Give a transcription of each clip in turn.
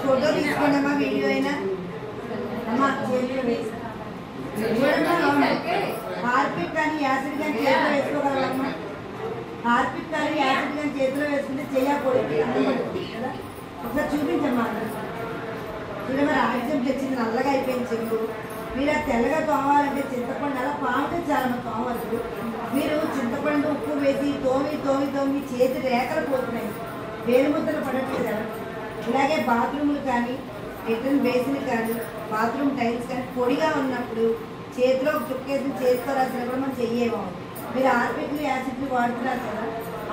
Photo తీసుకోండమ్మా, video అయినా అమ్మా. Harpic కానీ యాసిడ్ కానీ చేతిలో వేసుకోగలమ్మా. హార్పిక్ కానీ యాసిడ్ కానీ చేతిలో వేసుకుంటే చేయకూడదు కదా. ఒకసారి చూపించమ్మా. చూడండి, మరి ఆక్సిజన్ తెచ్చింది నల్లగా అయిపోయింది చెంగు. మీరు ఆ తెల్లగా తోమాలంటే చింతపండు అలా పాముతే చాలా తోమవచ్చు. మీరు చింతపండు ఉప్పు వేసి తోమి చేతి రేఖలు పోతున్నాయి, వేలుముద్దలు పడట్లేదు కదా. ఇలాగే బాత్రూములు కానీ రిటర్న్ బేసిన్ కానీ బాత్రూమ్ టైల్స్ కానీ పొడిగా ఉన్నప్పుడు చేతిలో చుక్కేసి చేతితో రాసినప్పుడు మనం చెయ్యేవాము. మీరు హార్పిక్లు యాసిడ్లు వాడుతున్నారు కదా,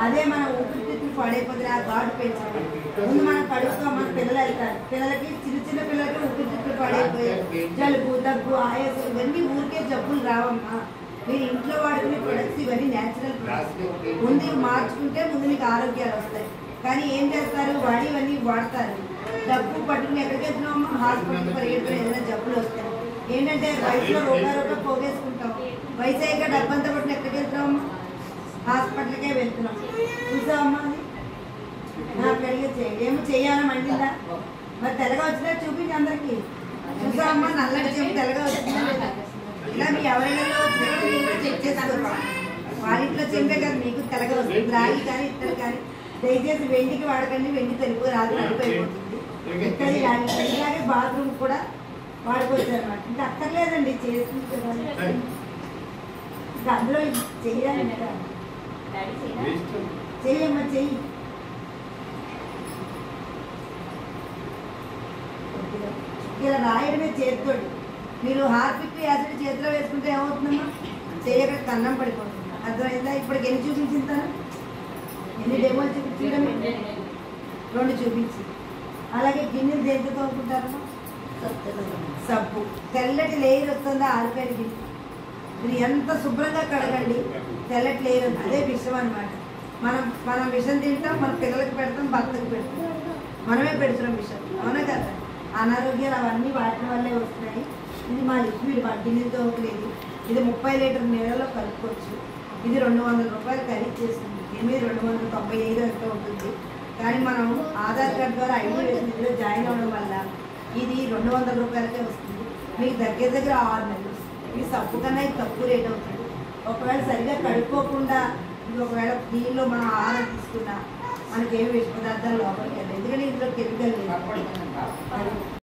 అదే మన ఊపిరితిత్తులు పాడైపోతే ఆ ఘాటు పెంచాలి. ముందు మనం కడుపుతాం, మన పిల్లలు వెళ్తారు. పిల్లలకి చిన్న పిల్లలకి ఊపిరితిత్తులు పాడైపోయాయి, జలుబు దగ్గు ఆయాసం ఇవన్నీ ఊరికే జబ్బులు రావమ్మా. మీరు ఇంట్లో వాడుకునే ప్రొడక్ట్స్ ఇవన్నీ న్యాచురల్ ప్రొడక్ట్స్. ముందు మార్చుకుంటే ముందు మీకు ఆరోగ్యాలు వస్తాయి. కానీ ఏం చేస్తారు, వాడివన్నీ వాడతారు. డబ్బు పట్టుకుని ఎక్కడికి వెళ్తున్నామో హాస్పిటల్ పరిగెడుతున్న ఏదైనా జబ్బులు వస్తాయి. ఏంటంటే వయసులో రోగా పోగేసుకుంటాం. వయసు అయ్యాక డబ్బంతా పట్టుకుని ఎక్కడికి వెళ్తున్నామమ్మా, హాస్పిటల్కే వెళ్తున్నాం. చూసావమ్మా, అది నాకు అడిగే ఏమో చెయ్యాలని మండిందా? మరి తెల్లగా వచ్చినా చూపించి అందరికి. చూసావమ్మా, నల్లటి చెంపు తెల్లగా వచ్చిందా లేదా? ఇలా మీ ఎవరైనా వచ్చినా చెక్ చేసుకోవాలి. వారింట్లో చెంపే కదా మీకు తెల్లగా వస్తుంది. రాగి కానీ ఇత్తడి కానీ దయచేసి వెండికి వాడకండి, వెండి తెలుపు రాదు, నడిపోయిపోతుంది. ఇత్తడి రాగి ఇలాగే బాత్రూమ్ కూడా వాడుకోవచ్చు అనమాట. ఇంకా అక్కర్లేదండి, చేసుకుంటే ఇంకా అందులో చెయ్యాలి. చెయ్యమ్మా, చెయ్యి. ఇలా రాయడమే చేతితోటి. మీరు హార్పిక్ యాసిడ్ చేతిలో వేసుకుంటే ఏమవుతుందమ్మా, చేయక కన్నం పడిపోతుంది. అర్థమైందా? ఇప్పటికి ఎన్ని చూపించుతాను, ఎన్ని డెమోలు చూపించడం? 2 చూపించి. అలాగే గిన్నెలు దేంతో తోముకుంటారమ్మా, సబ్బు. తెల్లటి లేయర్ వస్తుందా ఆరిపోయిన గిన్నె, మీరు ఎంత శుభ్రంగా కడగండి, తెల్లటి లేయర్ వస్తుంది. అదే విషం అనమాట. మనం విషం తింటాం, మన పిల్లలకి పెడతాం, భర్తకి పెడతాం, మనమే పెడుతున్నాం విషం. అవునా కదా? అనారోగ్యాలు అవన్నీ వాటి వల్లే వస్తున్నాయి. ఇది మా లిక్విడ్ గిన్నెలతో లేదు. ఇది 30 లీటర్ నీళ్ళలో కలుపుకోవచ్చు. ఇది 200 రూపాయలు ఖరీదు చేస్తుంది. దీని 295 ఎంతో ఉంటుంది. కానీ మనం ఆధార్ కార్డు ద్వారా ఐడి వేసిన ఇందులో జాయిన్ అవ్వడం వల్ల ఇది 200 రూపాయలకే వస్తుంది. మీకు దగ్గర 6 నెలలు వస్తుంది. ఇది సబ్బు కన్నా ఇది తక్కువ రేట్ అవుతుంది. ఒకవేళ సరిగా కడుక్కోకుండా ఇది ఒకవేళ దీనిలో మనం ఆహారం తీసుకున్నా మనకేమి విష పదార్థాలు లోపలికి వెళ్ళాలి. ఎందుకంటే ఇందులో కెమికల్ లేదు.